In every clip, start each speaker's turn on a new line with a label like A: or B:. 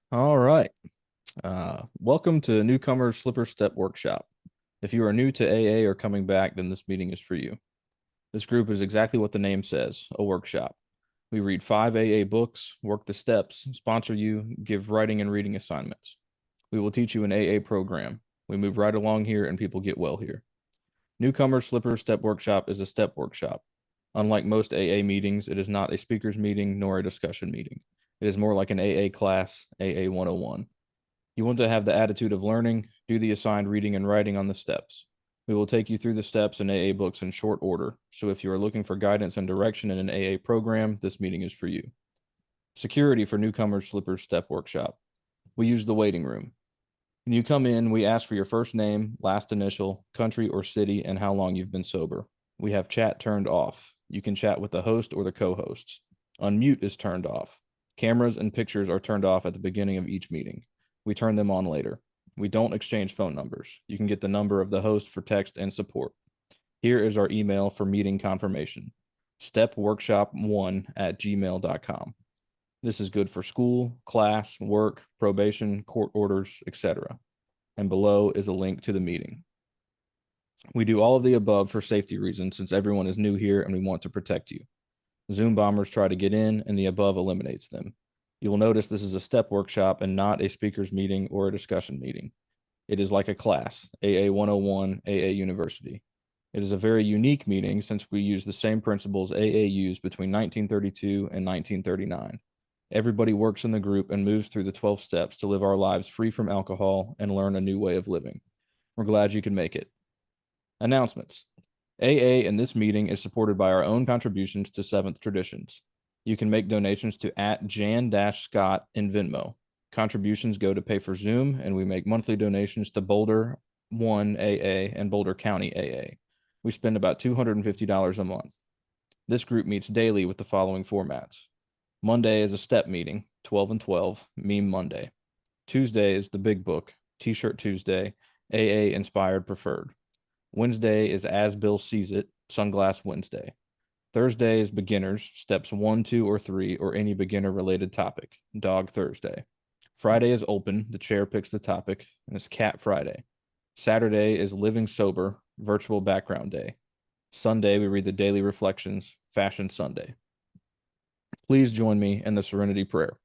A: All right. Welcome to Newcomers Slippers Step Workshop. If you are new to AA or coming back, then this meeting is for you. This group is exactly what the name says, a workshop. We read 5 AA books, work the steps, sponsor you, give writing and reading assignments. We will teach you an AA program. We move right along here and people get well here. Newcomers Slippers Step Workshop is a step workshop. Unlike most AA meetings, it is not a speaker's meeting nor a discussion meeting. It is more like an AA class, AA 101. You want to have the attitude of learning, do the assigned reading and writing on the steps. We will take you through the steps in AA books in short order, so if you are looking for guidance and direction in an AA program, this meeting is for you. Security for Newcomers Slippers Step Workshop. We use the waiting room. When you come in, we ask for your first name, last initial, country or city, and how long you've been sober. We have chat turned off. You can chat with the host or the co-hosts. Unmute is turned off. Cameras and pictures are turned off at the beginning of each meeting. We turn them on later. We don't exchange phone numbers. You can get the number of the host for text and support. Here is our email for meeting confirmation: stepworkshop1@gmail.com. This is good for school, class, work, probation, court orders, etc. And below is a link to the meeting. We do all of the above for safety reasons since everyone is new here and we want to protect you. Zoom bombers try to get in and the above eliminates them. You will notice this is a step workshop and not a speaker's meeting or a discussion meeting. It is like a class, AA 101, AA University. It is a very unique meeting since we use the same principles AA used between 1932 and 1939. Everybody works in the group and moves through the 12 steps to live our lives free from alcohol and learn a new way of living. We're glad you can make it. Announcements. AA in this meeting is supported by our own contributions to Seventh Traditions. You can make donations to @Jann-Scott in Venmo. Contributions go to pay for Zoom, and we make monthly donations to Boulder 1 AA and Boulder County AA. We spend about $250 a month. This group meets daily with the following formats. Monday is a step meeting, 12 and 12, Meme Monday. Tuesday is the Big Book, T-shirt Tuesday, AA Inspired Preferred. Wednesday is As Bill Sees It, Sunglass Wednesday. Thursday is Beginners, steps 1, 2, or 3, or any beginner-related topic, Dog Thursday. Friday is Open, the chair picks the topic, and it's Cat Friday. Saturday is Living Sober, Virtual Background Day. Sunday, we read the Daily Reflections, Fashion Sunday. Please join me in the Serenity Prayer.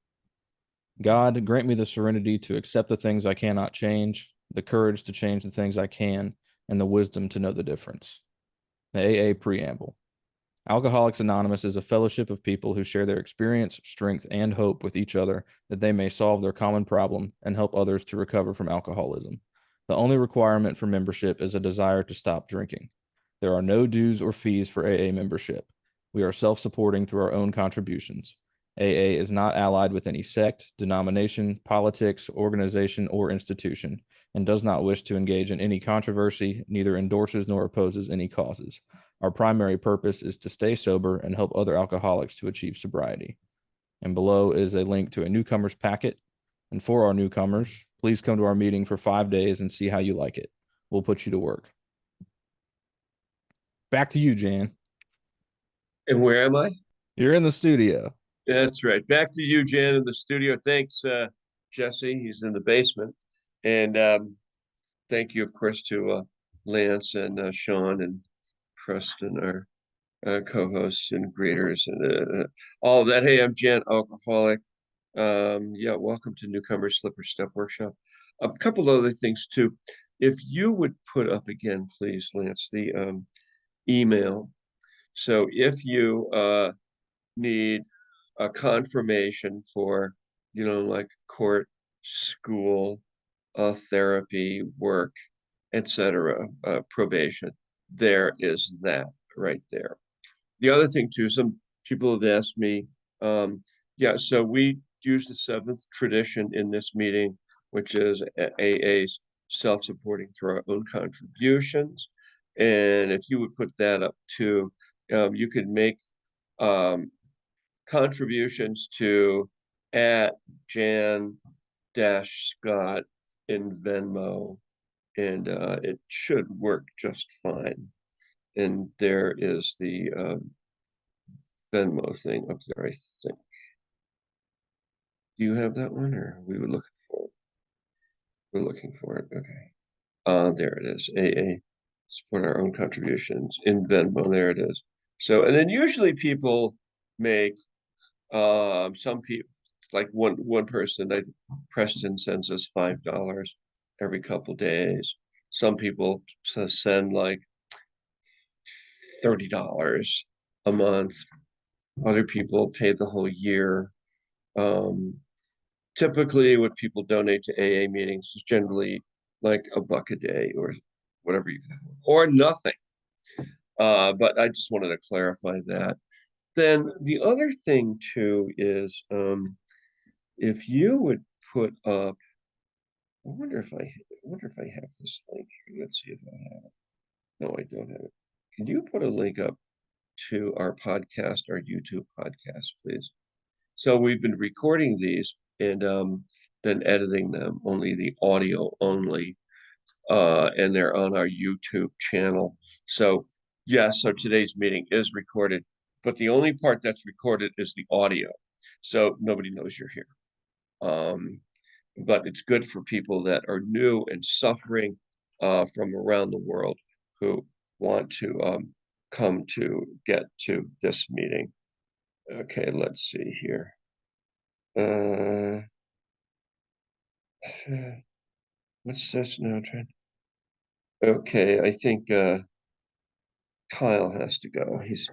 A: God, grant me the serenity to accept the things I cannot change, the courage to change the things I can, and the wisdom to know the difference. The AA Preamble. Alcoholics Anonymous is a fellowship of people who share their experience, strength, and hope with each other that they may solve their common problem and help others to recover from alcoholism. The only requirement for membership is a desire to stop drinking. There are no dues or fees for AA membership. We are self-supporting through our own contributions. AA is not allied with any sect, denomination, politics, organization, or institution, and does not wish to engage in any controversy, neither endorses nor opposes any causes. Our primary purpose is to stay sober and help other alcoholics to achieve sobriety. And below is a link to a newcomer's packet. And for our newcomers, please come to our meeting for 5 days and see how you like it. We'll put you to work. Back to you, Jann.
B: And where am I?
A: You're in the studio.
B: That's right. Back to you, Jan, in the studio. Thanks, Jesse. He's in the basement. And thank you, of course, to Lance and Sean and Preston, our co-hosts and greeters, and all of that. Hey, I'm Jan, alcoholic. Yeah, welcome to Newcomers Slippers Step Workshop. A couple other things, too. If you would put up again, please, Lance, the email. So if you need a confirmation for, like court, school, therapy, work, etc., probation, there is that right there. The other thing too, some people have asked me, yeah, so we use the seventh tradition in this meeting, which is AA's self-supporting through our own contributions. And if you would put that up too, you could make um, contributions to @Jann-Scott in Venmo, and it should work just fine. And there is the Venmo thing up there, I think. Do you have that one, or we were looking for it? We're looking for it. Okay. There it is. AA, support our own contributions in Venmo. There it is. So, and then usually people make some people, like one person, like Preston sends us $5 every couple days. Some people send like $30 a month. Other people pay the whole year. Typically, what people donate to AA meetings is generally like $1 a day or whatever you can, or nothing. But I just wanted to clarify that. Then the other thing too is if you would put up, I wonder if I have this link here. Let's see if I have it. No, I don't have it. Can you put a link up to our podcast, our YouTube podcast, please? So we've been recording these and then editing them, only the audio only, and they're on our YouTube channel. So yes, so today's meeting is recorded, but the only part that's recorded is the audio. So nobody knows you're here. But it's good for people that are new and suffering from around the world who want to come to get to this meeting. Okay, let's see here. What's this now, Trent? Okay, I think Kyle has to go. He's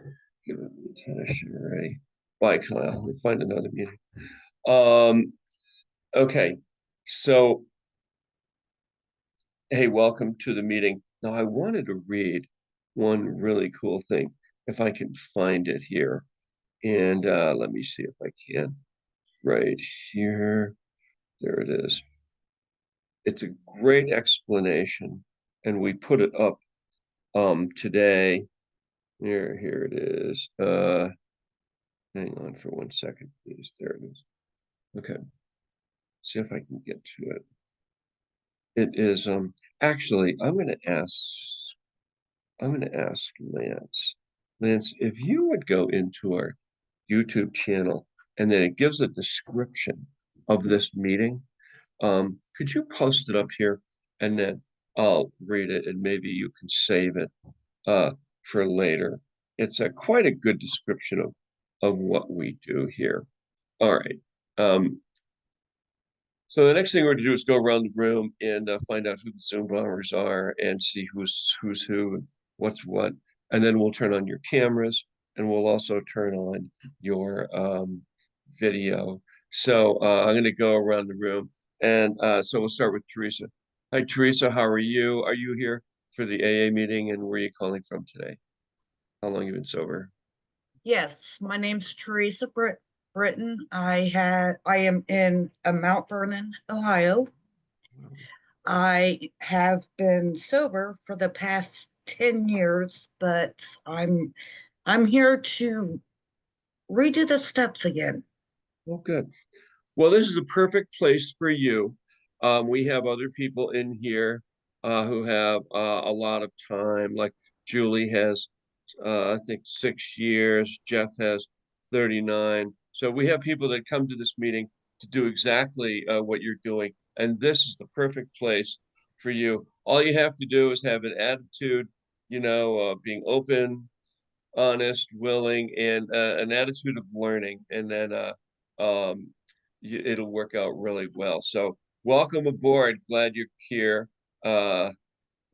B: giving me tennis already. Bye, Kyle. We'll find another meeting. Okay, so hey, welcome to the meeting. Now, I wanted to read one really cool thing, if I can find it here. And let me see if I can. Right here. There it is. It's a great explanation, and we put it up today. Here it is. Hang on for 1 second, please. There it is. Okay. See if I can get to it. It is actually I'm gonna ask Lance. Lance, if you would go into our YouTube channel and then it gives a description of this meeting, could you post it up here and then I'll read it and maybe you can save it for later. It's a quite a good description of what we do here. All right. So the next thing we're going to do is go around the room and find out who the Zoom bombers are and see who's who and what's what. And then we'll turn on your cameras and we'll also turn on your video. So I'm going to go around the room. And so we'll start with Teresa. Hi, Teresa. How are you? Are you here for the AA meeting? And where are you calling from today? How long have you been sober?
C: Yes, my name's Teresa Britton. I am in Mount Vernon, Ohio. I have been sober for the past 10 years, but I'm here to redo the steps again.
B: Well, good. Well, this is a perfect place for you. We have other people in here who have a lot of time. Like Julie has, I think, 6 years. Jeff has 39. So we have people that come to this meeting to do exactly what you're doing. And this is the perfect place for you. All you have to do is have an attitude, being open, honest, willing, and an attitude of learning. And then um, it'll work out really well. So welcome aboard. Glad you're here. Okay,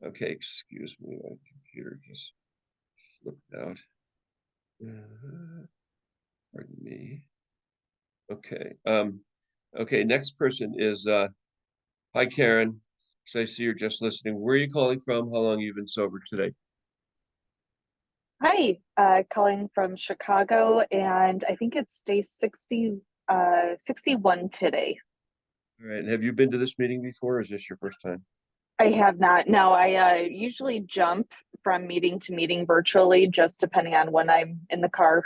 B: excuse me, my computer just flipped out. Pardon me. Okay. Okay, next person is hi Karen. So I see you're just listening. Where are you calling from? How long have you been sober today?
D: Hi, calling from Chicago, and I think it's day 61 today.
B: All right. Have you been to this meeting before, or is this your first time?
D: I have not. No, I usually jump from meeting to meeting virtually, just depending on when I'm in the car.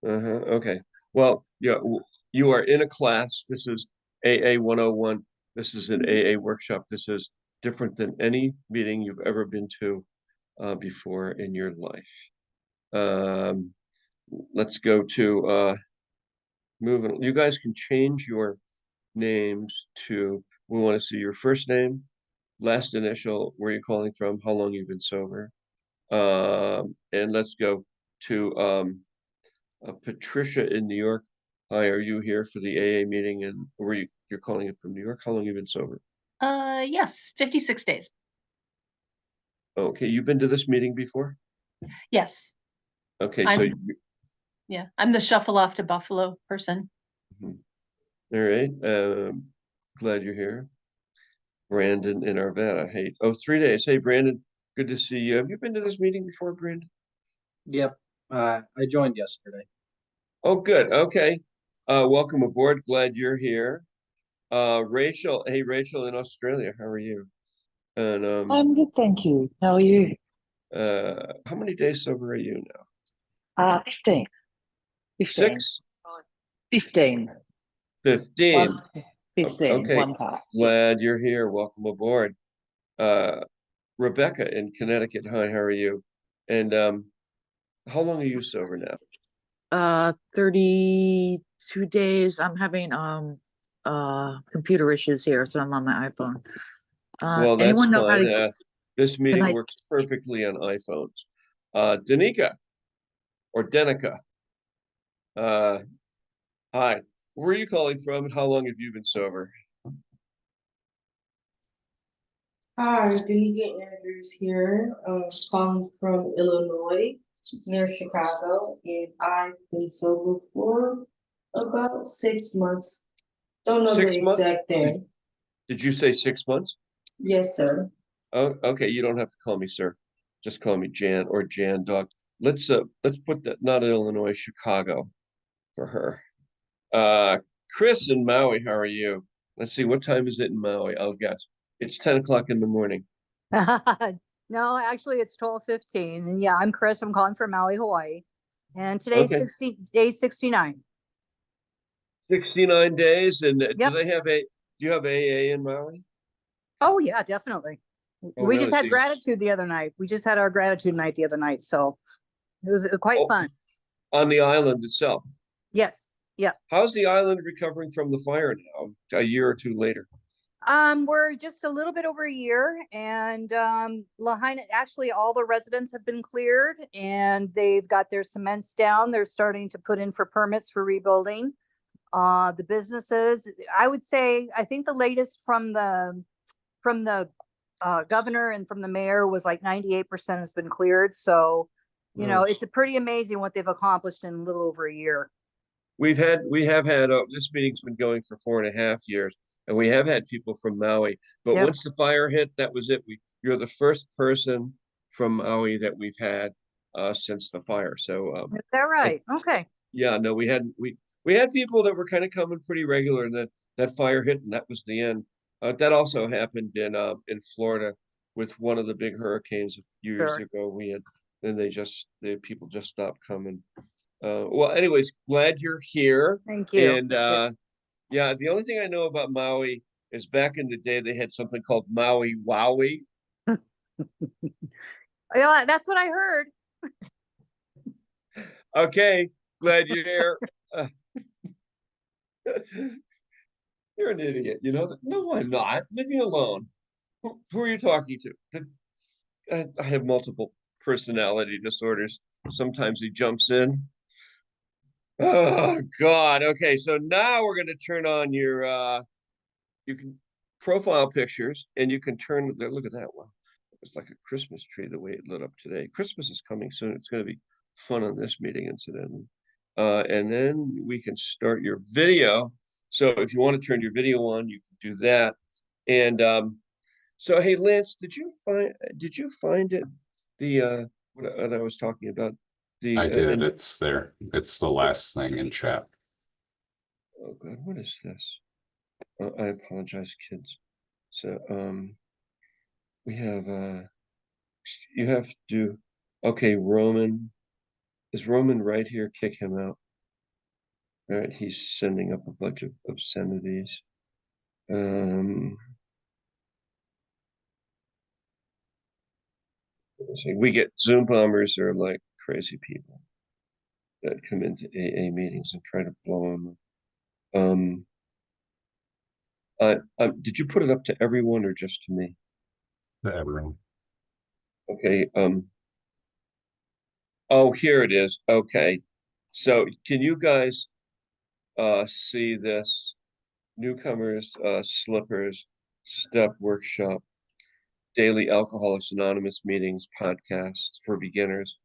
B: Okay. Well, yeah, you are in a class. This is AA 101. This is an AA workshop. This is different than any meeting you've ever been to before in your life. Let's go to moving. You guys can change your names to, we want to see your first name, last initial, where you're calling from, how long you've been sober. And let's go to Patricia in New York. Hi, are you here for the AA meeting? And you're calling it from New York? How long have you been sober?
E: Yes, 56 days.
B: Okay, you've been to this meeting before?
E: Yes.
B: Okay,
E: Yeah, I'm the shuffle off to Buffalo person.
B: all right. Glad you're here. Brandon in Arvada. Hey, 3 days. Hey, Brandon, good to see you. Have you been to this meeting before, Brandon?
F: Yep. I joined yesterday.
B: Oh, good. Okay. Welcome aboard. Glad you're here. Rachel. Hey, Rachel in Australia. How are you? And
G: I'm good, thank you. How are you?
B: how many days sober are you now?
G: 15. 15.
B: 6?
G: 15.
B: 15.
G: 15,
B: Okay.
G: one part.
B: Glad you're here. Welcome aboard. Rebecca in Connecticut. Hi, how are you? And how long are you sober now?
H: 32 days. I'm having computer issues here, so I'm on my iPhone.
B: Well, that's
H: Anyone know how
B: fine.
H: to
B: This meeting
H: I-
B: works perfectly on iPhones. Danica or Denica. Hi. Where are you calling from and how long have you been sober?
I: Hi, Danica Andrews here, calling from Illinois, near Chicago, and I've been sober for about 6 months. Don't know
B: 6
I: the
B: months?
I: exact day.
B: Did you say 6 months?
I: Yes, sir.
B: Oh, okay. You don't have to call me sir. Just call me Jan or Jan Dog. Let's put that, not Illinois, Chicago for her. Chris in Maui, how are you? Let's see, what time is it in Maui? I'll guess. It's 10 o'clock in the morning.
J: No, actually it's 12:15. And yeah, I'm Chris. I'm calling from Maui, Hawaii. And today's
B: Okay.
J: day 69.
B: 69 days. And
J: Yep.
B: do you have AA in Maui?
J: Oh yeah, definitely.
B: Oh,
J: We just
B: really?
J: had gratitude the other night. We just had our gratitude night the other night. So it was quite
B: Oh,
J: fun.
B: on the island itself.
J: Yes. Yeah.
B: How's the island recovering from the fire now, a year or two later?
J: We're just a little bit over a year, and Lahaina, actually all the residents have been cleared and they've got their cements down. They're starting to put in for permits for rebuilding. The businesses, I would say, I think the latest from the governor and from the mayor was like 98% has been cleared. So, you know, it's a pretty amazing what they've accomplished in a little over a year.
B: We have had this meeting's been going for 4.5 years, and we have had people from Maui. But
J: Yep.
B: once the fire hit, that was it. You're the first person from Maui that we've had since the fire. So
J: Is that right? Okay.
B: yeah, no, we had people that were kind of coming pretty regular, and then that fire hit, and that was the end. That also happened in Florida with one of the big hurricanes a few years
J: Sure.
B: ago. Then the people just stopped coming. Well, anyways, glad you're here.
J: Thank you.
B: And yeah, the only thing I know about Maui is back in the day they had something called Maui Wowie.
J: Yeah, that's what I heard.
B: Okay, glad you're here. You're an idiot, you know that? No, I'm not. Leave me alone. Who are you talking to? I have multiple personality disorders. Sometimes he jumps in. Oh God. Okay, so now we're gonna turn on your you can profile pictures and you can turn there. Look at that one. It's like a Christmas tree the way it lit up today. Christmas is coming soon. It's gonna be fun on this meeting, incidentally. And then we can start your video. So if you want to turn your video on, you can do that. And so hey Lance, did you find it what I was talking about?
K: I did. It's there. It's the last thing in chat.
B: Oh God, what is this? I apologize, kids. So we have you have to okay, Roman. Is Roman right here? Kick him out. All right, he's sending up a bunch of obscenities. We get Zoom bombers are like crazy people that come into AA meetings and try to blow them. Did you put it up to everyone or just to me?
K: To everyone.
B: Okay, oh, here it is. Okay. So can you guys see this? Newcomers Slippers Step Workshop, Daily Alcoholics Anonymous Meetings, Podcasts for Beginners.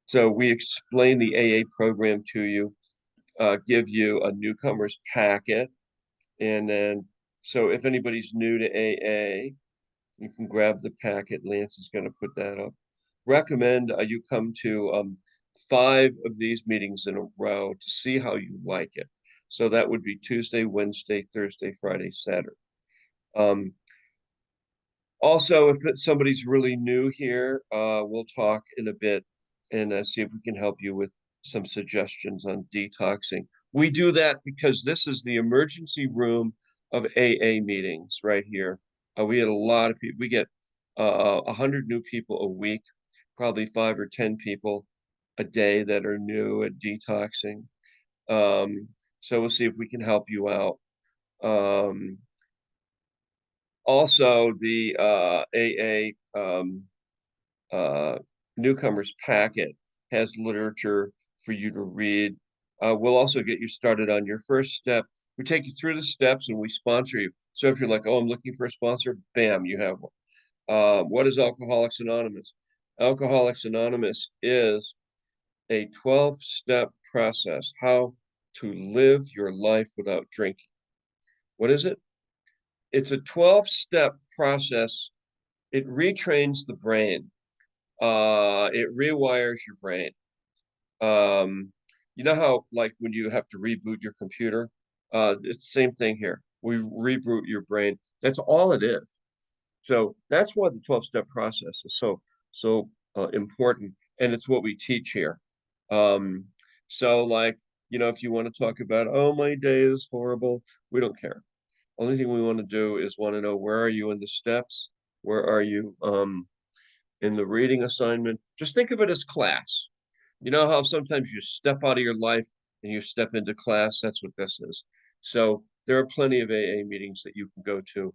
B: So we explain the AA program to you, give you a newcomer's packet, and then so if anybody's new to AA, you can grab the packet. Lance is going to put that up. Recommend you come to 5 of these meetings in a row to see how you like it. So that would be Tuesday, Wednesday, Thursday, Friday, Saturday. Also, if somebody's really new here, we'll talk in a bit and see if we can help you with some suggestions on detoxing. We do that because this is the emergency room of AA meetings right here. We had a lot of people. We get 100 new people a week, probably 5 or 10 people a day that are new at detoxing. So we'll see if we can help you out. Also, the AA newcomers packet has literature for you to read. We'll also get you started on your first step. We take you through the steps and we sponsor you. So if you're like, oh, I'm looking for a sponsor, bam, you have one. What is Alcoholics Anonymous? Alcoholics Anonymous is a 12-step process, how to live your life without drinking. What is it? It's a 12-step process. It retrains the brain. It rewires your brain. You know how, like, when you have to reboot your computer, it's the same thing here. We reboot your brain. That's all it is. So that's why the 12-step process is so important, and it's what we teach here. So, like, if you want to talk about, oh, my day is horrible, we don't care. Only thing we want to do is want to know, where are you in the steps? Where are you in the reading assignment? Just think of it as class. You know how sometimes you step out of your life and you step into class? That's what this is. So there are plenty of AA meetings that you can go to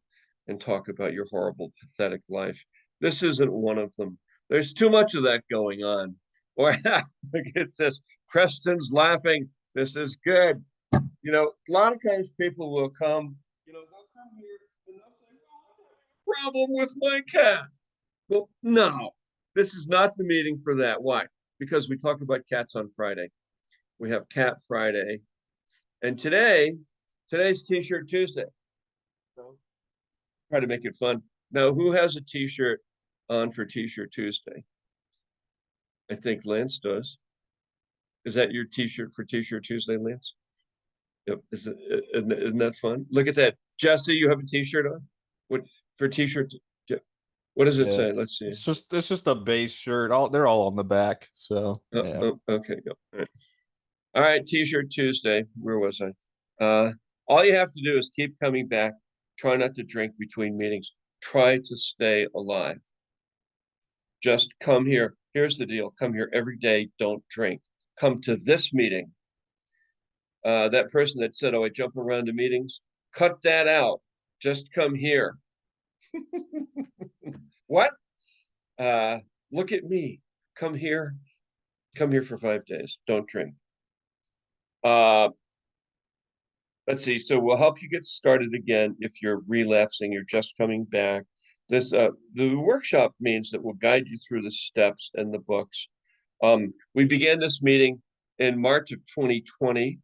B: and talk about your horrible, pathetic life. This isn't one of them. There's too much of that going on. Or look at this. Preston's laughing. This is good. A lot of times people will come, they'll come here and they'll say, well, I have a problem with my cat. Well, no, this is not the meeting for that. Why? Because we talk about cats on Friday. We have Cat Friday. And today's T-shirt Tuesday. So try to make it fun. Now, who has a T-shirt on for T-shirt Tuesday? I think Lance does. Is that your T-shirt for T-shirt Tuesday, Lance? Yep. Isn't that fun? Look at that. Jesse, you have a T-shirt on? What for T-shirt? What does it say? Let's see.
A: It's just a base shirt. They're all on the back. So
B: okay. Go. All right. T-shirt Tuesday. Where was I? All you have to do is keep coming back. Try not to drink between meetings. Try to stay alive. Just come here. Here's the deal. Come here every day. Don't drink. Come to this meeting. That person that said, oh, I jump around to meetings, cut that out. Just come here. What? Look at me. Come here. Come here for 5 days. Don't drink. Let's see. So we'll help you get started again if you're relapsing, you're just coming back. The workshop means that we'll guide you through the steps and the books. We began this meeting in March of 2020,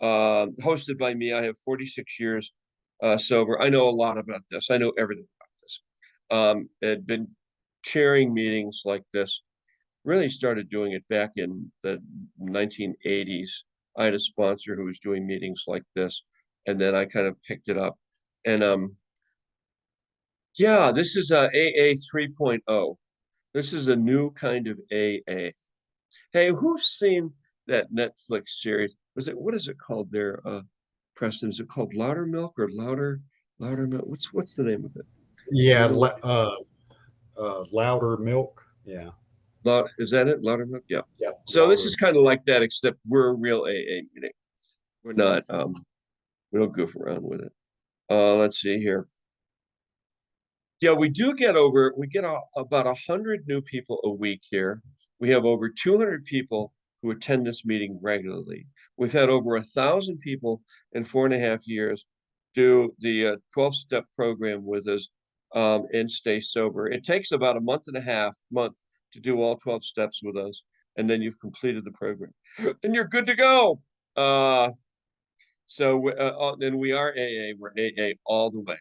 B: hosted by me. I have 46 years sober. I know a lot about this. I know everything about this. Had been chairing meetings like this. Really started doing it back in the 1980s. I had a sponsor who was doing meetings like this, and then I kind of picked it up. And yeah, this is AA 3.0. This is a new kind of AA. Hey, who's seen that Netflix series? What is it called there, Preston? Is it called Louder Milk or Louder Milk? What's the name of it?
L: Yeah, Louder Milk. Yeah.
B: Is that it? Louder Milk? Yeah.
L: Yeah.
B: So
L: Louder.
B: this is kind of like that, except we're a real AA meeting. We're not, we don't goof around with it. Let's see here. Yeah, we get about 100 new people a week here. We have over 200 people who attend this meeting regularly. We've had over 1,000 people in 4.5 years do the 12-step program with us and stay sober. It takes about a month to do all 12 steps with us, and then you've completed the program and you're good to go. And we are AA. We're AA all the way.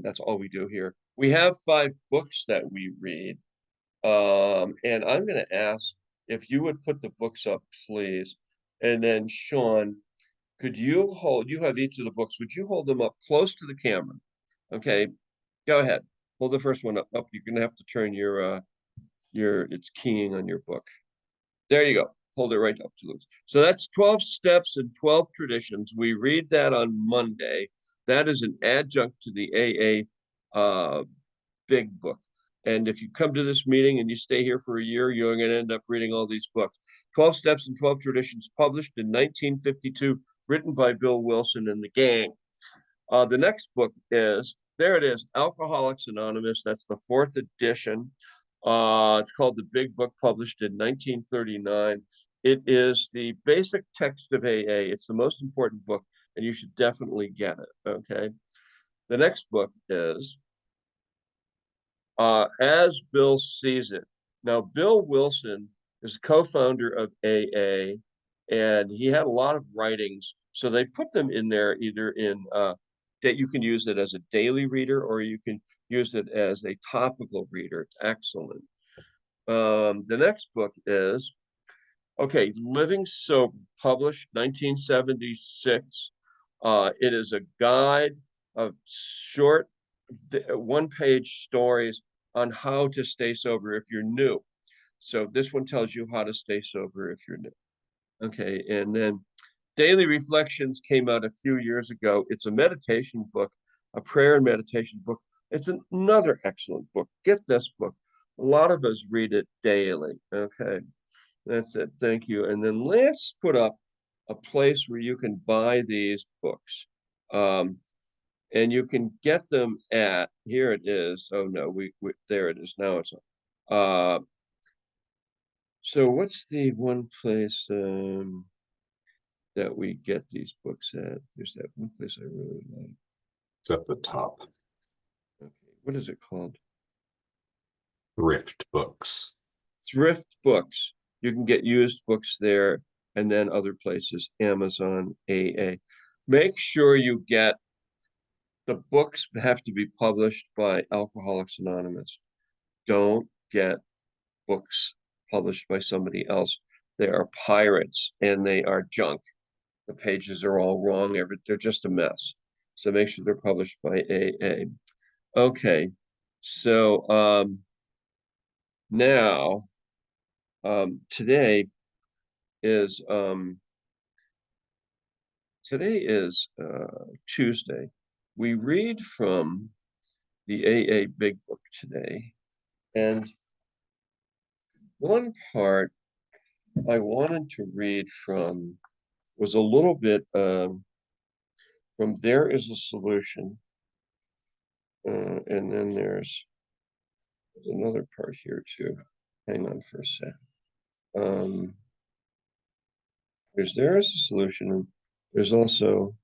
B: That's all we do here. We have 5 books that we read. And I'm going to ask if you would put the books up, please. And then Sean, could you have each of the books, would you hold them up close to the camera? Okay, go ahead. Hold the first one up. You're going to have to turn it's keying on your book. There you go. Hold it right up to those. So that's 12 steps and 12 traditions. We read that on Monday. That is an adjunct to the AA big book. And if you come to this meeting and you stay here for a year, you're going to end up reading all these books. 12 Steps and 12 Traditions, published in 1952, written by Bill Wilson and the gang. The next book is, there it is, Alcoholics Anonymous. That's the 4th edition. It's called The Big Book, published in 1939. It is the basic text of AA. It's the most important book, and you should definitely get it, okay? The next book is As Bill Sees It. Now, Bill Wilson is co-founder of AA, and he had a lot of writings, so they put them in there either in that you can use it as a daily reader, or you can use it as a topical reader. It's excellent. The next book is, okay, Living Sober, published 1976. It is a guide of short one-page stories on how to stay sober if you're new. So this one tells you how to stay sober if you're new. Okay, and then Daily Reflections came out a few years ago. It's a meditation book, a prayer and meditation book. It's another excellent book. Get this book. A lot of us read it daily. Okay, that's it. Thank you. And then Lance put up a place where you can buy these books. And you can get them at, here it is. Oh no, there it is. Now it's on. So what's the one place that we get these books at? There's that one place I really like.
K: It's at the top.
B: Okay, what is it called?
K: Thrift Books.
B: Thrift Books. You can get used books there, and then other places, Amazon, AA. Make sure you get, the books have to be published by Alcoholics Anonymous. Don't get books published by somebody else. They are pirates and they are junk. The pages are all wrong. They're just a mess. So make sure they're published by AA. Okay. So now today is Tuesday. We read from the AA Big Book today, and one part I wanted to read from was a little bit from There Is a Solution, and then there's another part here too. Hang on for a sec. There Is a Solution, and there's also,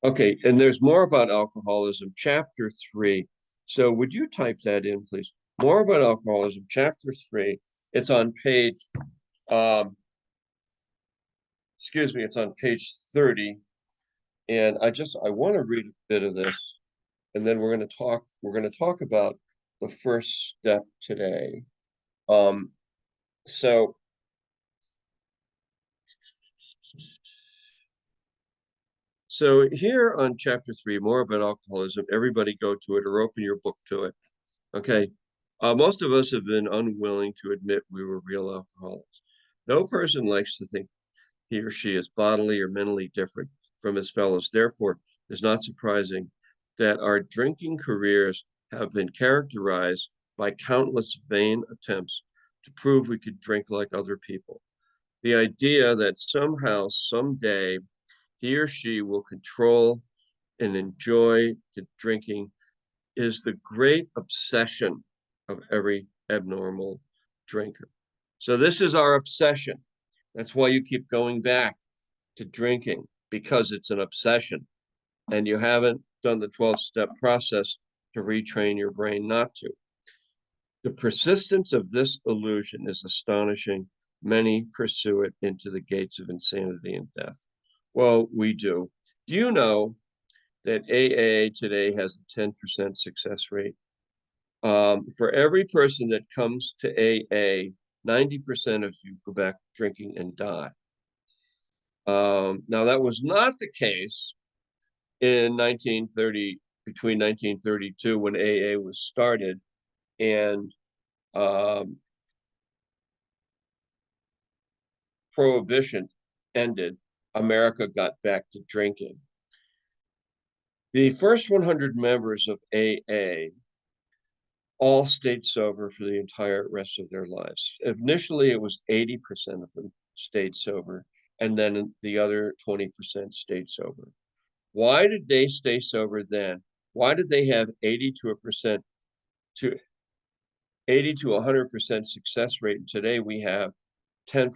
B: okay, and there's more about alcoholism, chapter 3. So would you type that in, please? More about alcoholism, chapter 3. It's on page, excuse me, it's on page 30. And I want to read a bit of this, and then we're going to talk about the first step today. So here on chapter 3, more about alcoholism, everybody go to it or open your book to it. Okay. Most of us have been unwilling to admit we were real alcoholics. No person likes to think he or she is bodily or mentally different from his fellows. Therefore, it's not surprising that our drinking careers have been characterized by countless vain attempts to prove we could drink like other people. The idea that somehow, someday, he or she will control and enjoy the drinking is the great obsession of every abnormal drinker. So this is our obsession. That's why you keep going back to drinking, because it's an obsession and you haven't done the 12-step process to retrain your brain not to. The persistence of this illusion is astonishing. Many pursue it into the gates of insanity and death. Well, we do. Do you know that AA today has a 10% success rate? For every person that comes to AA, 90% of you go back drinking and die. Now, that was not the case in 1930, between 1932 when AA was started and Prohibition ended, America got back to drinking. The first 100 members of AA all stayed sober for the entire rest of their lives. Initially, it was 80% of them stayed sober, and then the other 20% stayed sober. Why did they stay sober then? Why did they have 80 to 100% success rate? And today we have 10%,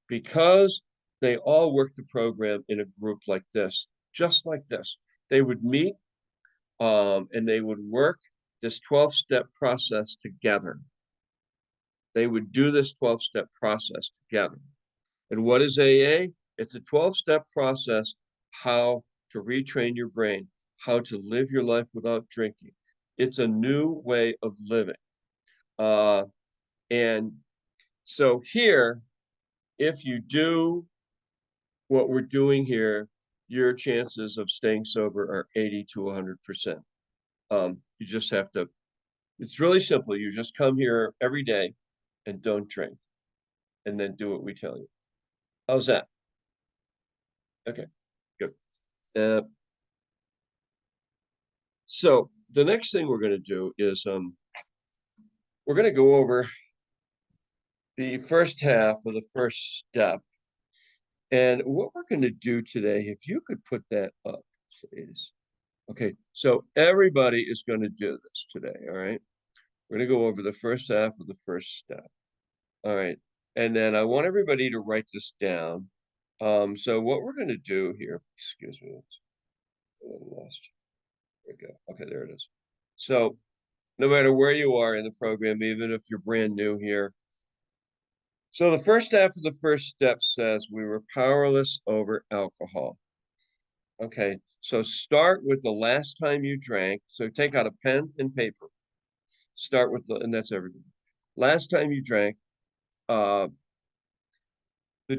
B: because they all worked the program in a group like this, just like this. They would meet and they would work this 12-step process together. They would do this 12-step process together. And what is AA? It's a 12-step process, how to retrain your brain, how to live your life without drinking. It's a new way of living. And so here, if you do what we're doing here, your chances of staying sober are 80 to 100%. You just have to, it's really simple. You just come here every day and don't drink, and then do what we tell you. How's that? Okay, good. So the next thing we're going to do is we're going to go over the first half of the first step. And what we're going to do today, if you could put that up, please. Okay, so everybody is going to do this today, all right? We're going to go over the first half of the first step. All right, and then I want everybody to write this down. So what we're going to do here, excuse me, lost. There we go. Okay, there it is. So no matter where you are in the program, even if you're brand new here. So the first half of the first step says we were powerless over alcohol. Okay, so start with the last time you drank. So take out a pen and paper. Start with and that's everything. Last time you drank, the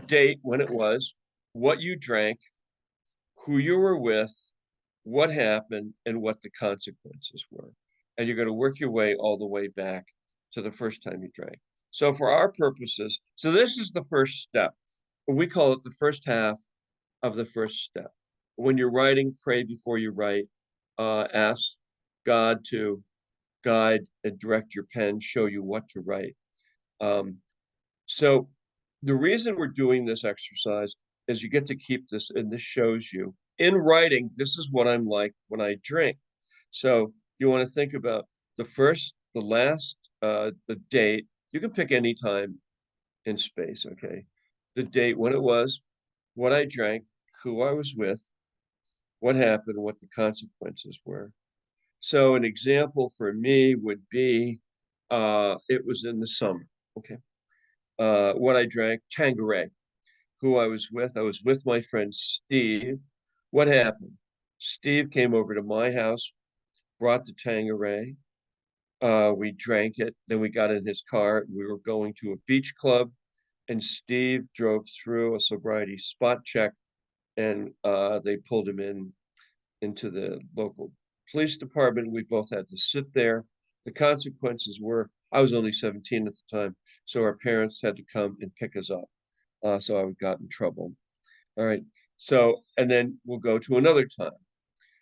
B: date when it was, what you drank, who you were with, what happened, and what the consequences were. And you're going to work your way all the way back to the first time you drank. So for our purposes, so this is the first step. We call it the first half of the first step. When you're writing, pray before you write. Ask God to guide and direct your pen, show you what to write. So the reason we're doing this exercise is you get to keep this, and this shows you in writing, this is what I'm like when I drink. So you want to think about the first, the last, the date. You can pick any time in space, okay? The date, when it was, what I drank, who I was with, what happened, what the consequences were. So an example for me would be, it was in the summer, okay? What I drank, Tanqueray. Who I was with my friend Steve. What happened? Steve came over to my house, brought the Tanqueray. We drank it. Then we got in his car. We were going to a beach club, and Steve drove through a sobriety spot check, and they pulled him into the local police department. We both had to sit there. The consequences were, I was only 17 at the time, so our parents had to come and pick us up. So I got in trouble. All right. So, and then we'll go to another time.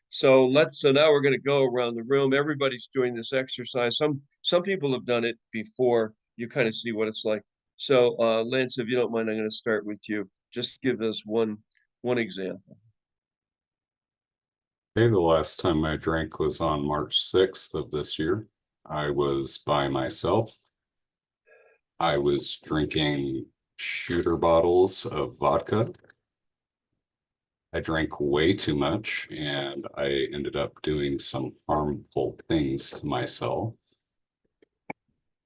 B: So now we're going to go around the room. Everybody's doing this exercise. Some people have done it before. You kind of see what it's like. So Lance, if you don't mind, I'm going to start with you. Just give us one example.
K: Okay, the last time I drank was on March 6th of this year. I was by myself. I was drinking shooter bottles of vodka. I drank way too much and I ended up doing some harmful things to myself.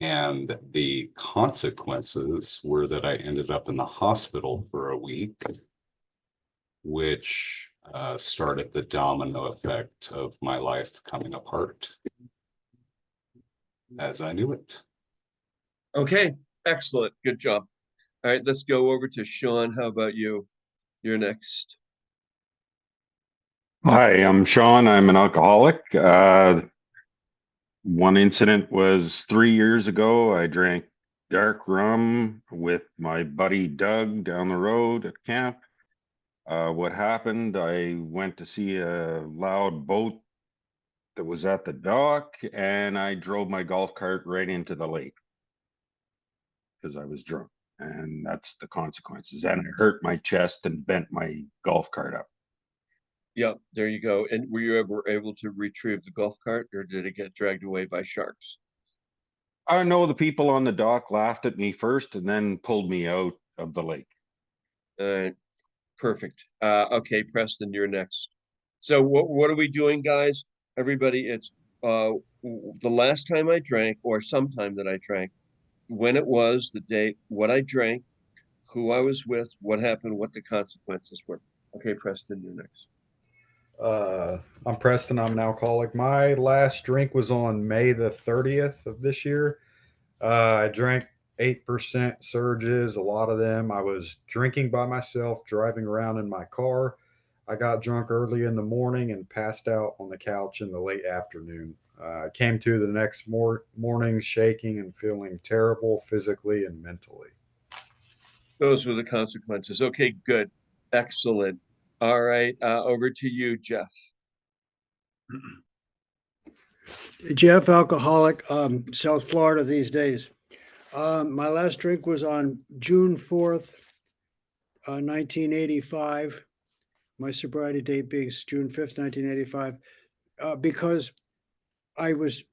K: And the consequences were that I ended up in the hospital for a week, which started the domino effect of my life coming apart as I knew it.
B: Okay, excellent. Good job. All right, let's go over to Sean. How about you? You're next.
L: Hi, I'm Sean. I'm an alcoholic. One incident was 3 years ago. I drank dark rum with my buddy Doug down the road at camp. What happened? I went to see a loud boat that was at the dock, and I drove my golf cart right into the lake because I was drunk. And that's the consequences. And it hurt my chest and bent my golf cart up.
B: Yeah, there you go. And were you ever able to retrieve the golf cart, or did it get dragged away by sharks?
L: I know the people on the dock laughed at me first and then pulled me out of the lake.
B: All right, perfect. Okay, Preston, you're next. So what are we doing, guys? Everybody, it's the last time I drank, or sometime that I drank, when it was, the date, what I drank, who I was with, what happened, what the consequences were. Okay, Preston, you're next.
M: I'm Preston. I'm an alcoholic. My last drink was on May the 30th of this year. I drank 8% surges, a lot of them. I was drinking by myself, driving around in my car. I got drunk early in the morning and passed out on the couch in the late afternoon. I came to the next morning shaking and feeling terrible physically and mentally.
B: Those were the consequences. Okay, good. Excellent. All right, over to you, Jeff.
N: Jeff, alcoholic, South Florida these days. My last drink was on June 4th, 1985. My sobriety date being June 5th, 1985, because I was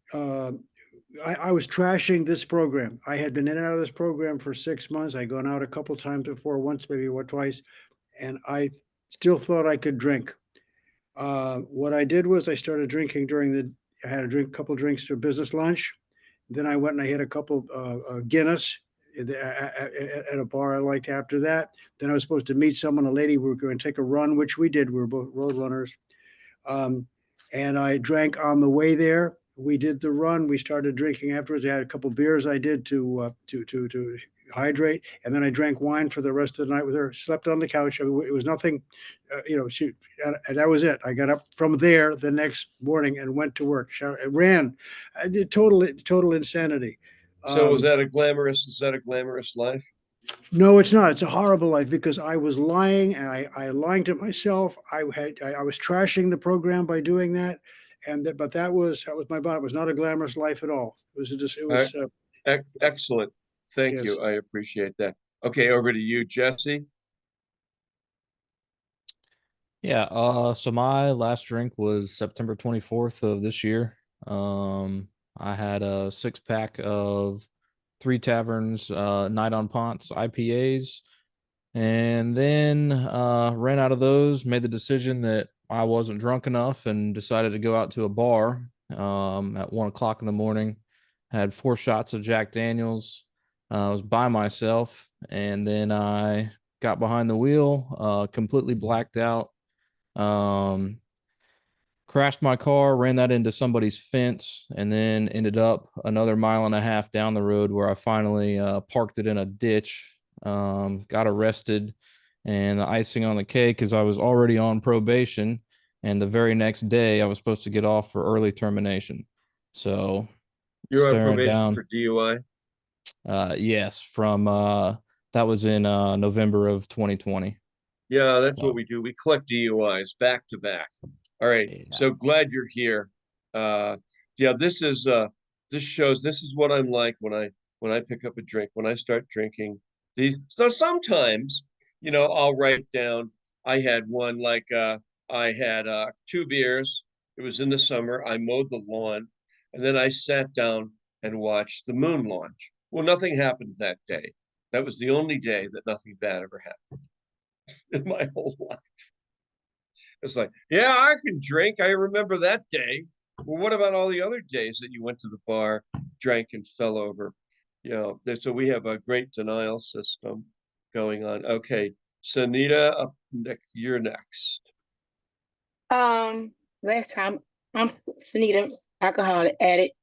N: trashing this program. I had been in and out of this program for 6 months. I'd gone out a couple times before, once, maybe twice, and I still thought I could drink. What I did was I started drinking I had a couple drinks to business lunch. Then I went and I had a couple Guinness at a bar I liked after that. Then I was supposed to meet someone, a lady. We were going to take a run, which we did. We were both road runners. And I drank on the way there. We did the run. We started drinking afterwards. I had a couple beers I did to hydrate, and then I drank wine for the rest of the night with her. Slept on the couch. I mean, it was nothing, and that was it. I got up from there the next morning and went to work. Ran. I did total insanity.
B: So is that a glamorous life?
N: No, it's not. It's a horrible life because I was lying, and I lying to myself. I was trashing the program by doing that, but that was my body. It was not a glamorous life at all. It was just it was
B: excellent. Thank
N: yes.
B: you. I appreciate that. Okay, over to you, Jesse.
A: Yeah, so my last drink was September 24th of this year. I had a 6-pack of Three Taverns Night on Ponce IPAs, and then ran out of those, made the decision that I wasn't drunk enough and decided to go out to a bar at 1:00 in the morning. Had 4 shots of Jack Daniels. I was by myself, and then I got behind the wheel, completely blacked out. Crashed my car, ran that into somebody's fence, and then ended up another 1.5 miles down the road where I finally parked it in a ditch. Got arrested, and the icing on the cake is I was already on probation, and the very next day I was supposed to get off for early termination. So
B: you're on
A: staring
B: probation
A: down
B: for DUI?
A: Yes, from that was in November of 2020.
B: Yeah, that's what we do. We collect DUIs back to back. All right.
A: Yeah.
B: So glad you're here. Yeah, this is what I'm like when I pick up a drink, when I start drinking. So sometimes, I'll write down, I had one like I had 2 beers. It was in the summer. I mowed the lawn, and then I sat down and watched the moon launch. Well, nothing happened that day. That was the only day that nothing bad ever happened in my whole life. It's like, yeah, I can drink. I remember that day. Well, what about all the other days that you went to the bar, drank, and fell over? So we have a great denial system going on. Okay, Sanita, you're next.
I: Last time I'm Sunita, alcoholic addict.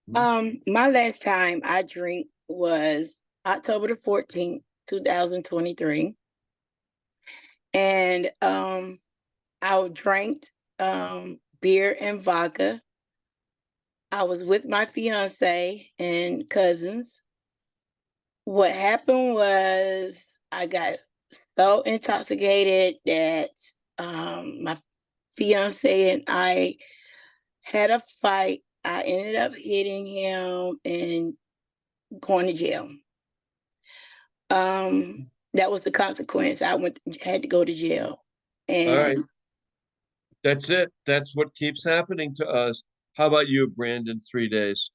I: My last time I drink was October the 14th, 2023. And I drank beer and vodka. I was with my fiance and cousins. What happened was I got so intoxicated that my fiance and I had a fight. I ended up hitting him and going to jail. That was the consequence. Had to go to jail. And
B: all right. That's it. That's what keeps happening to us. How about you, Brandon? 3 days.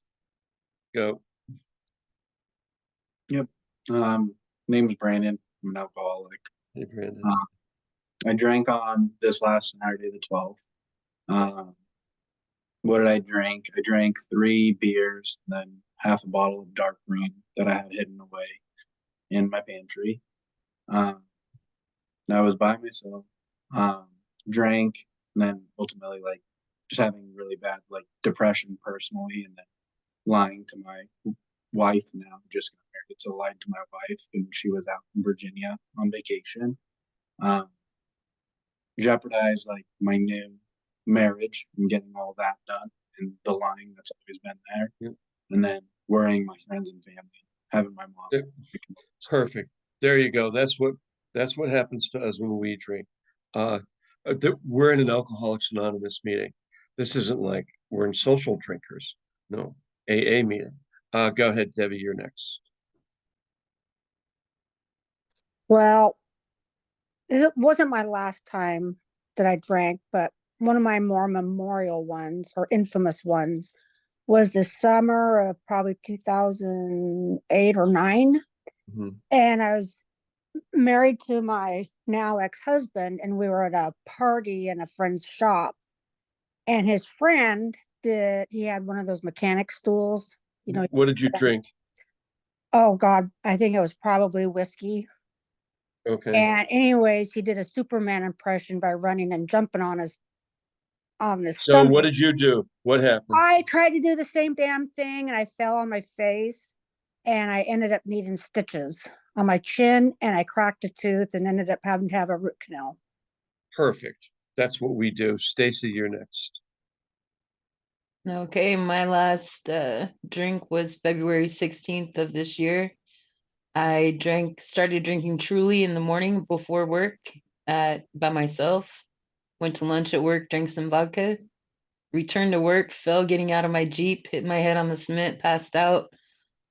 B: Go.
F: Yep. Name's Brandon. I'm an alcoholic.
B: Hey, Brandon.
F: I drank on this last Saturday, the 12th. What did I drink? I drank 3 beers, then half a bottle of dark rum that I had hidden away in my pantry. I was by myself, drank, and then ultimately just having really bad depression personally, and then lying to my wife now, just got married, so lied to my wife, and she was out in Virginia on vacation. Jeopardized my new marriage and getting all that done, and the lying that's always been there.
B: Yep.
F: And then worrying my friends and family, having my mom.
B: Perfect. There you go. That's what happens to us when we drink. We're in an Alcoholics Anonymous meeting. This isn't like we're in social drinkers. No, AA meeting. Go ahead, Debbie, you're next.
O: Well, it wasn't my last time that I drank, but one of my more memorial ones or infamous ones was the summer of probably 2008 or 9. And I was married to my now ex-husband, and we were at a party in a friend's shop, and his friend he had one of those mechanic stools.
B: What did you drink?
O: Oh God, I think it was probably whiskey.
B: Okay.
O: And anyways, he did a Superman impression by running and jumping on the
B: So
O: stomach.
B: what did you do? What happened?
O: I tried to do the same damn thing, and I fell on my face, and I ended up needing stitches on my chin, and I cracked a tooth and ended up having to have a root canal.
B: Perfect. That's what we do. Stacy, you're next.
P: Okay, my last drink was February 16th of this year. I started drinking Truly in the morning before work by myself. Went to lunch at work, drank some vodka, returned to work, fell getting out of my Jeep, hit my head on the cement, passed out.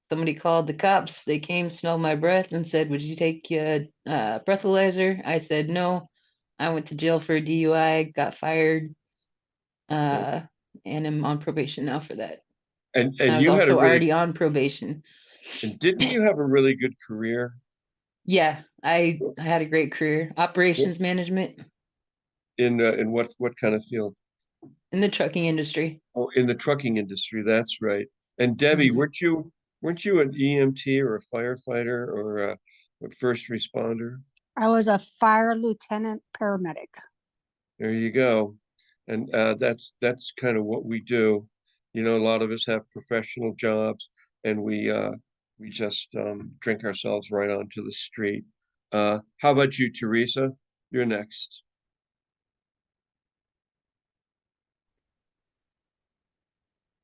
P: Somebody called the cops. They came, smelled my breath, and said, "Would you take a breathalyzer?" I said no. I went to jail for a DUI, got fired, and I'm on probation now for that.
B: And
P: I was
B: you had
P: also
B: a really,
P: already on probation.
B: and didn't you have a really good career?
P: Yeah, I had a great career. Operations management
B: In what kind of field?
P: in the trucking industry.
B: Oh, in the trucking industry. That's right. And Debbie, weren't you an EMT or a firefighter or a first responder?
O: I was a fire lieutenant paramedic.
B: There you go. And that's kind of what we do. A lot of us have professional jobs, and we just drink ourselves right onto the street. How about you, Teresa? You're next.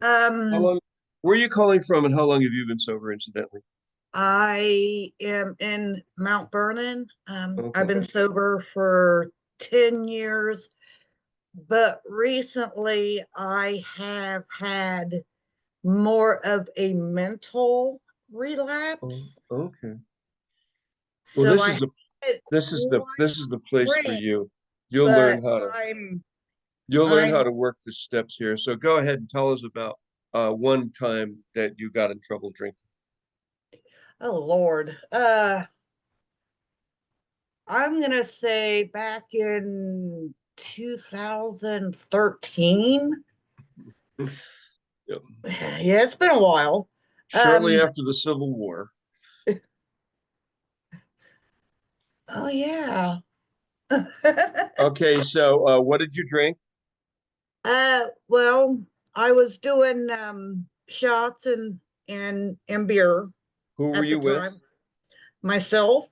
B: How long? Where are you calling from, and how long have you been sober, incidentally?
C: I am in Mount Vernon.
B: Okay.
C: I've been sober for 10 years, but recently I have had more of a mental relapse.
B: Okay. Well,
C: So
B: this
C: I
B: is
C: had
B: this is the place for
C: quit
B: you. You'll learn
C: but
B: how to
C: I'm
B: you'll learn how
C: I'm
B: to work the steps here. So go ahead and tell us about one time that you got in trouble drinking.
C: oh Lord. I'm gonna say back in 2013.
B: Yep.
C: Yeah, it's been a while.
B: Shortly after the Civil War.
C: Oh yeah.
B: Okay, so what did you drink?
C: Well, I was doing shots and beer
B: Who were
C: at the
B: you with?
C: time. Myself.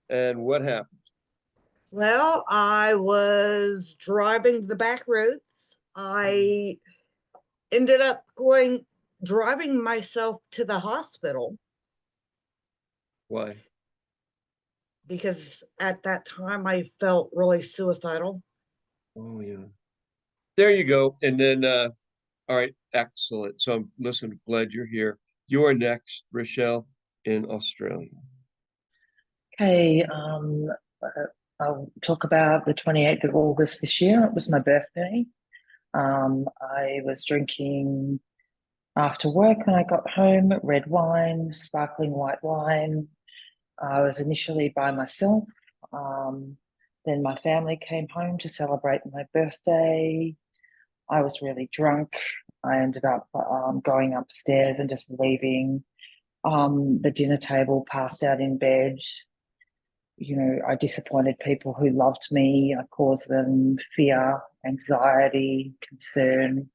B: And what happened?
C: Well, I was driving the back roads. I ended up driving myself to the hospital
B: Why?
C: because at that time I felt really suicidal.
B: Oh yeah. There you go. And then all right, excellent. So listen, glad you're here. You are next, Rochelle, in Australia.
G: Okay, I'll talk about the 28th of August this year. It was my birthday. I was drinking after work when I got home, red wine, sparkling white wine. I was initially by myself. Then my family came home to celebrate my birthday. I was really drunk. I ended up going upstairs and just leaving the dinner table, passed out in bed. You know, I disappointed people who loved me. I caused them fear, anxiety, concern,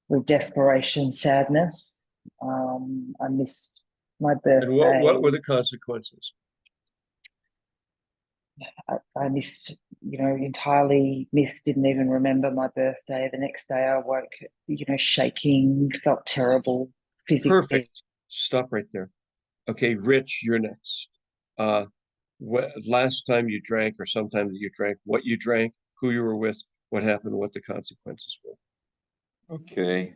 G: with desperation, sadness. I missed my
B: And what were
G: birthday.
B: the consequences?
G: I missed, entirely missed, didn't even remember my birthday. The next day I woke, shaking, felt terrible physically.
B: Perfect. Stop right there. Okay, Rich, you're next. Last time you drank or sometime that you drank, what you drank, who you were with, what happened, what the consequences were.
Q: Okay.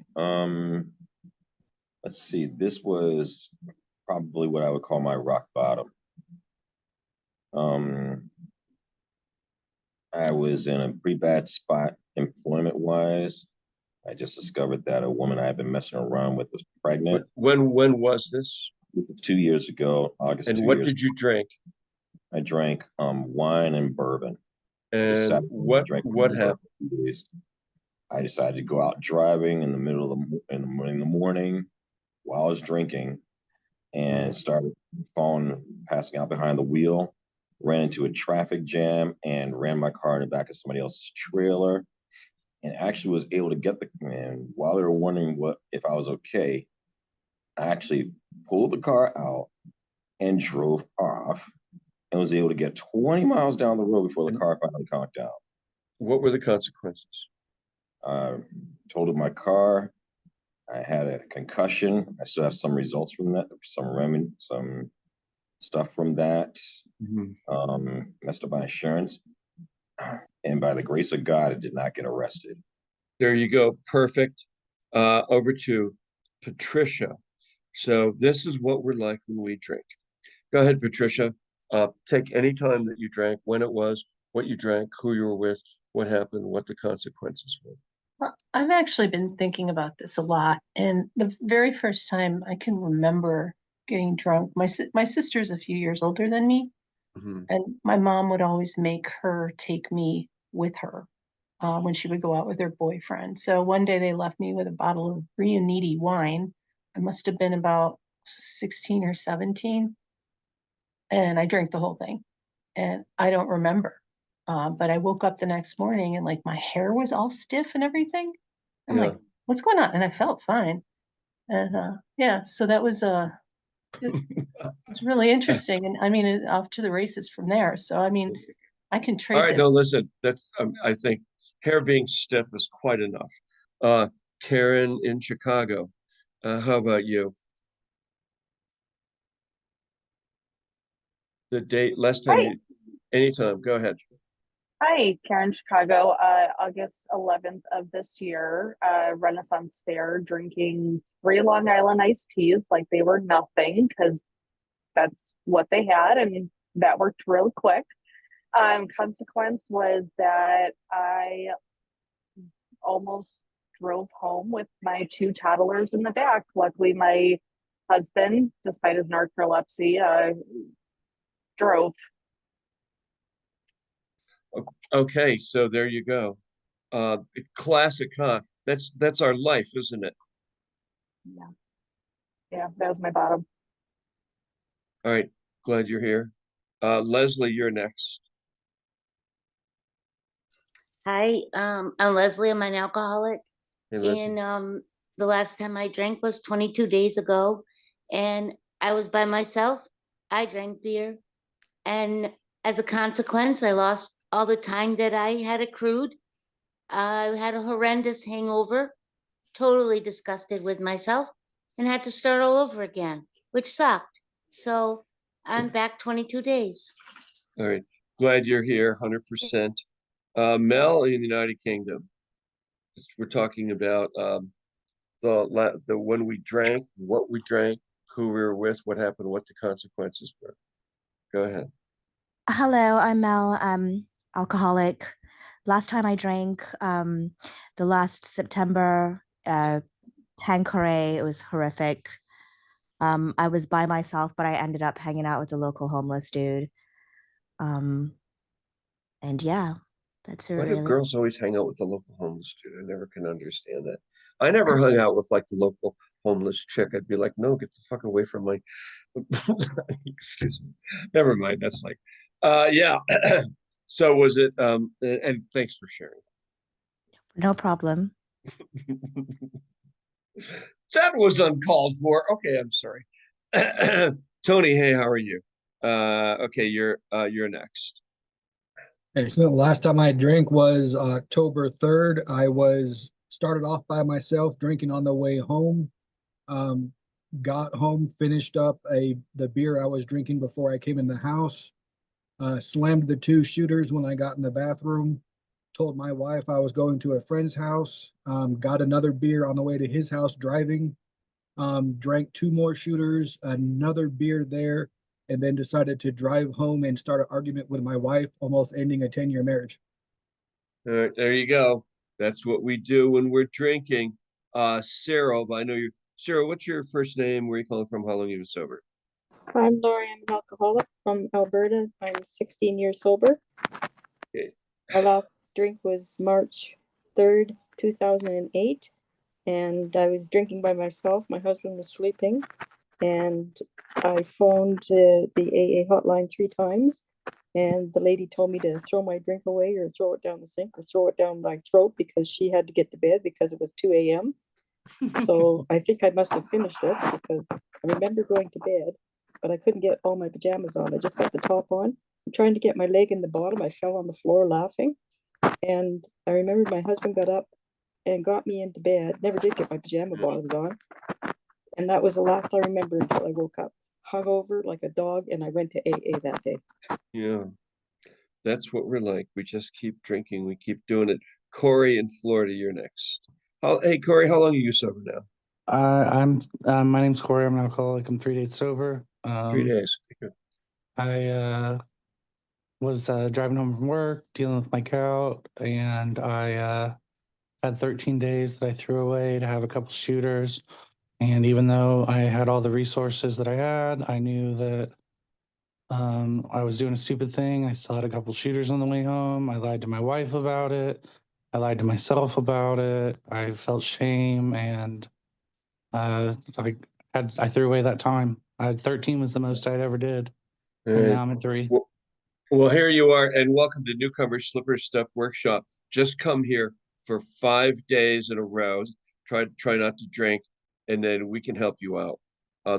Q: Let's see. This was probably what I would call my rock bottom. I was in a pretty bad spot employment wise. I just discovered that a woman I had been messing around with was pregnant.
B: When was this?
Q: 2 years ago, August.
B: And
Q: 2
B: what
Q: years
B: did you drink?
Q: I drank wine and bourbon.
B: And what happened?
Q: I decided to go out driving in the middle of the morning while I was drinking, and started passing out behind the wheel. Ran into a traffic jam and ran my car in the back of somebody else's trailer, and actually was able to get the man while they were wondering if I was okay. I actually pulled the car out and drove off, and was able to get 20 miles down the road before the car finally conked out.
B: What were the consequences?
Q: Totaled my car. I had a concussion. I still have some results from that, some stuff from that. Messed up my insurance. And by the grace of God, I did not get arrested.
B: There you go. Perfect. Over to Patricia. So this is what we're like when we drink. Go ahead, Patricia. Take any time that you drank, when it was, what you drank, who you were with, what happened, what the consequences were.
E: Well, I've actually been thinking about this a lot. And the very first time I can remember getting drunk, my sister's a few years older than me. And my mom would always make her take me with her when she would go out with her boyfriend. So one day they left me with a bottle of Riuniti wine. I must have been about 16 or 17. And I drank the whole thing. And I don't remember. But I woke up the next morning and like my hair was all stiff and everything. I'm like, what's going on? And I felt fine. And so that was it's really interesting. And I mean, off to the races from there. So, I mean, I can
B: All
E: trace
B: right,
E: it.
B: no, listen, that's I think hair being stiff is quite enough. Karen in Chicago, how about you? The date, last time
D: Hi.
B: anytime, go ahead.
D: Hi, Karen, Chicago, August 11th of this year, Renaissance Fair, drinking 3 Long Island iced teas like they were nothing, because that's what they had, and that worked real quick. Consequence was that I almost drove home with my two toddlers in the back. Luckily, my husband, despite his narcolepsy, drove.
B: Okay, so there you go. Classic, huh? That's our life, isn't it?
D: Yeah. Yeah, that was my bottom.
B: All right, glad you're here. Leslie, you're next.
R: Hi, I'm Leslie. I'm an alcoholic.
B: Hey, Leslie.
R: And the last time I drank was 22 days ago, and I was by myself. I drank beer, and as a consequence, I lost all the time that I had accrued. I had a horrendous hangover, totally disgusted with myself, and had to start all over again, which sucked. So I'm back 22 days.
B: All right, glad you're here, 100%. Mel in the United Kingdom. We're talking about the when we drank, what we drank, who we were with, what happened, what the consequences were. Go ahead.
S: Hello, I'm Mel, alcoholic. Last time I drank, the last September, Tanqueray, it was horrific. I was by myself, but I ended up hanging out with a local homeless dude. And yeah, that's a
B: Why do
S: really
B: girls always hang out with the local homeless dude? I never can understand that. I never hung out with like the local homeless chick. I'd be like, no, get the fuck away from my excuse me. Never mind. That's like yeah. So was it and thanks for sharing.
S: no problem.
B: That was uncalled for. Okay, I'm sorry. Tony, hey, how are you? Okay, you're next.
T: Okay, so the last time I drank was October 3rd. I was started off by myself drinking on the way home. Got home, finished up the beer I was drinking before I came in the house. Slammed the two shooters when I got in the bathroom. Told my wife I was going to a friend's house. Got another beer on the way to his house driving. Drank two more shooters, another beer there, and then decided to drive home and start an argument with my wife, almost ending a 10-year marriage.
B: All right, there you go. That's what we do when we're drinking. Cyril, I know you're Cyril, what's your first name? Where are you calling from? How long you been sober?
U: I'm Lori. I'm an alcoholic from Alberta. I'm 16 years sober.
B: Okay.
U: My last drink was March 3rd, 2008. And I was drinking by myself. My husband was sleeping. And I phoned the AA hotline 3 times. And the lady told me to throw my drink away or throw it down the sink or throw it down my throat because she had to get to bed because it was 2 a.m. So I think I must have finished it because I remember going to bed, but I couldn't get all my pajamas on. I just got the top on. I'm trying to get my leg in the bottom. I fell on the floor laughing. And I remember my husband got up and got me into bed. Never did get my pajama bottoms on. And that was the last I remember until I woke up. Hung over like a dog, and I went to AA that day.
B: Yeah, that's what we're like. We just keep drinking. We keep doing it. Corey in Florida, you're next. Hey, Corey, how long are you sober now?
V: My name's Corey. I'm an alcoholic. I'm 3 days sober.
B: 3 days.
V: I was driving home from work, dealing with my gout, and I had 13 days that I threw away to have a couple shooters. And even though I had all the resources that I had, I knew that I was doing a stupid thing. I still had a couple shooters on the way home. I lied to my wife about it. I lied to myself about it. I felt shame, and I threw away that time. 13 was the most I'd ever did, and now I'm at 3.
B: Well, here you are, and welcome to Newcomers Slippers Step Workshop. Just come here for 5 days in a row. Try not to drink, and then we can help you out.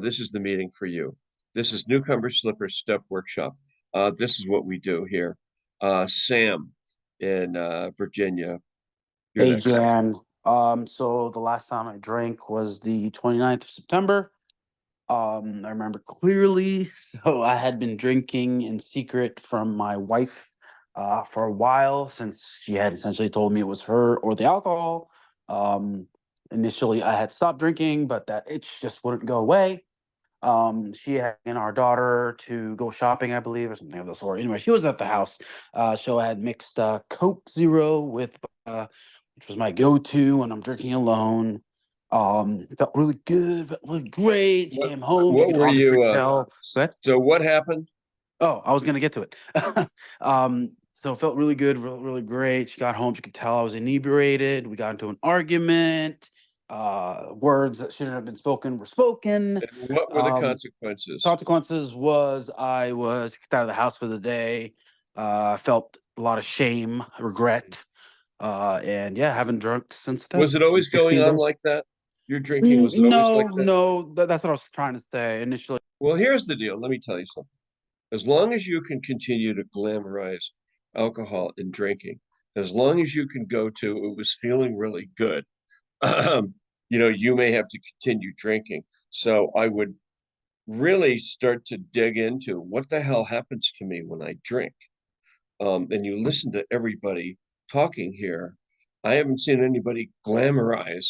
B: This is the meeting for you. This is Newcomers Slippers Step Workshop. This is what we do here. Sam in Virginia. You're
W: Hey,
B: next.
W: Jann. So the last time I drank was the 29th of September. I remember clearly. So I had been drinking in secret from my wife for a while, since she had essentially told me it was her or the alcohol. Initially, I had stopped drinking, but that itch just wouldn't go away. She had and our daughter to go shopping, I believe, or something of the sort. Anyway, she was at the house. So I had mixed Coke Zero with which was my go-to when I'm drinking alone. It felt really good, felt really great. She came home, she
B: What
W: could
B: were
W: obviously
B: you?
W: tell. Go ahead.
B: So what happened?
W: Oh, I was gonna get to it. So it felt really good, really, really great. She got home, she could tell I was inebriated. We got into an argument. Words that shouldn't have been spoken were spoken.
B: And what were the consequences?
W: Consequences was I was kicked out of the house for the day. I felt a lot of shame, regret, and yeah, haven't drunk since then.
B: Was it always
W: since 16
B: going on
W: days.
B: like that? Your drinking, was it always
W: No,
B: like that?
W: no, that's what I was trying to say initially.
B: Well, here's the deal. Let me tell you something. As long as you can continue to glamorize alcohol and drinking, as long as you can go to, it was feeling really good, you may have to continue drinking. So I would really start to dig into what the hell happens to me when I drink. And you listen to everybody talking here. I haven't seen anybody glamorize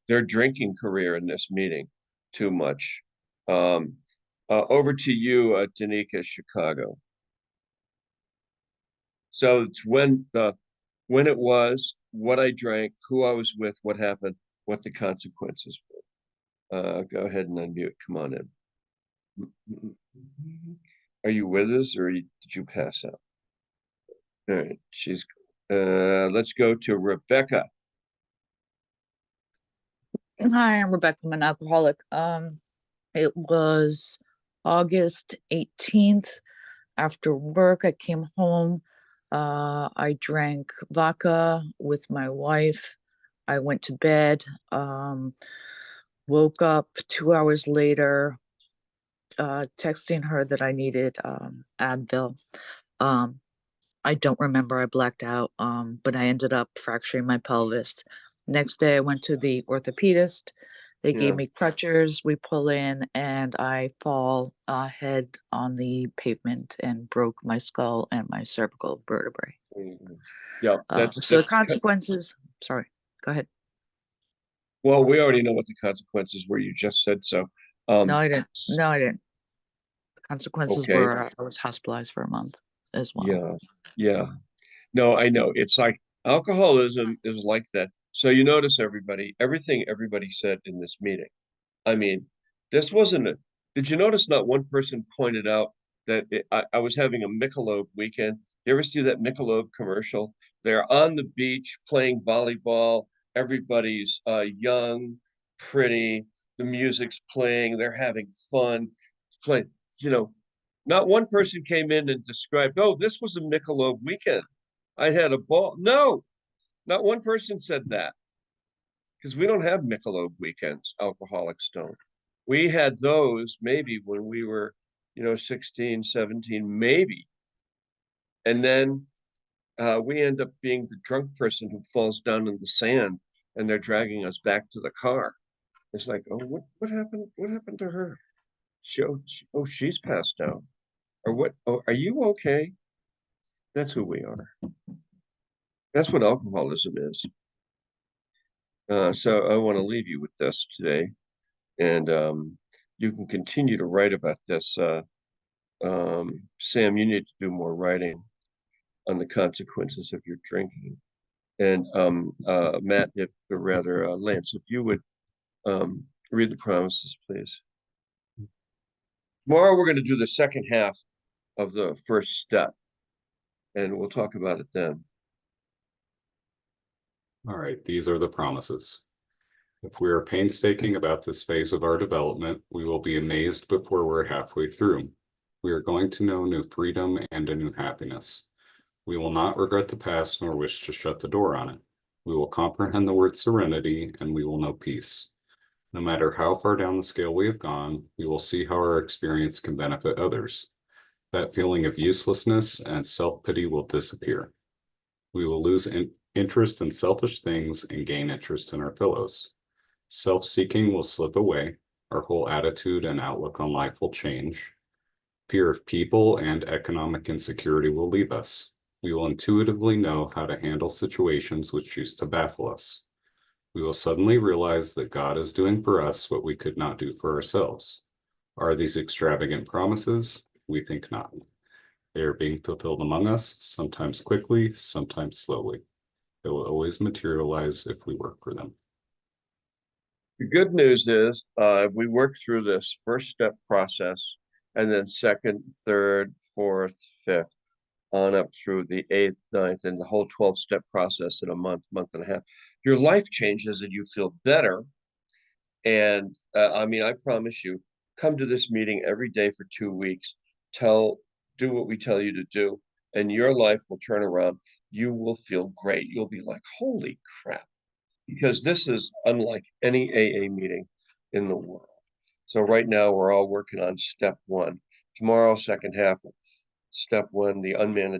B: their drinking career in this meeting too much. Over to you, Danica, Chicago. So it's when it was, what I drank, who I was with, what happened, what the consequences were. Go ahead and unmute. Come on in. Are you with us, or did you pass out? All right, let's go to Rebecca.
H: Hi, I'm Rebecca. I'm an alcoholic. It was August 18th. After work, I came home. I drank vodka with my wife. I went to bed. Woke up 2 hours later, texting her that I needed Advil. I don't remember. I blacked out. But I ended up fracturing my pelvis. Next day, I went to the orthopedist. They gave me crutches. We pull in, and I fall head on the pavement and broke my skull and my cervical vertebrae.
B: Yeah,
H: So the consequences. Sorry, go ahead.
B: Well, we already know what the consequences were. You just said so.
H: No, I didn't. No, I didn't. The consequences
B: Okay.
H: were I was hospitalized for a month as well.
B: Yeah. No, I know. It's like alcoholism is like that. So you notice everything everybody said in this meeting. I mean, this wasn't did you notice not one person pointed out that I was having a Michelob weekend? You ever see that Michelob commercial? They're on the beach playing volleyball. Everybody's young, pretty. The music's playing. They're having fun. Play, not one person came in and described, oh, this was a Michelob weekend. I had a ball. No, not one person said that. Because we don't have Michelob weekends, alcoholics don't. We had those maybe when we were, 16, 17, maybe. And then we end up being the drunk person who falls down in the sand and they're dragging us back to the car. It's like, oh, what happened? What happened to her? She's passed out. Or what? Oh, are you okay? That's who we are. That's what alcoholism is. So I want to leave you with this today. And you can continue to write about this. Sam, you need to do more writing on the consequences of your drinking. And Matt, Lance, if you would read the promises, please. Tomorrow we're going to do the second half of the first step, and we'll talk about it then.
J: All right, these are the promises. If we are painstaking about this phase of our development, we will be amazed before we're halfway through. We are going to know new freedom and a new happiness. We will not regret the past nor wish to shut the door on it. We will comprehend the word serenity, and we will know peace. No matter how far down the scale we have gone, we will see how our experience can benefit others. That feeling of uselessness and self-pity will disappear. We will lose interest in selfish things and gain interest in our fellows. Self-seeking will slip away. Our whole attitude and outlook on life will change. Fear of people and economic insecurity will leave us. We will intuitively know how to handle situations which used to baffle us. We will suddenly realize that God is doing for us what we could not do for ourselves. Are these extravagant promises? We think not. They are being fulfilled among us, sometimes quickly, sometimes slowly. They will always materialize if we work for them.
B: The good news is we work through this first step process and then second, third, fourth, fifth, on up through the 8th, 9th, and the whole 12-step process in a month, month and a half. Your life changes and you feel better. And I mean, I promise you, come to this meeting every day for 2 weeks, do what we tell you to do, and your life will turn around. You will feel great. You'll be like, holy crap, because this is unlike any AA meeting in the world. So right now we're all working on step 1. Tomorrow, second half, step 1, the unmanaged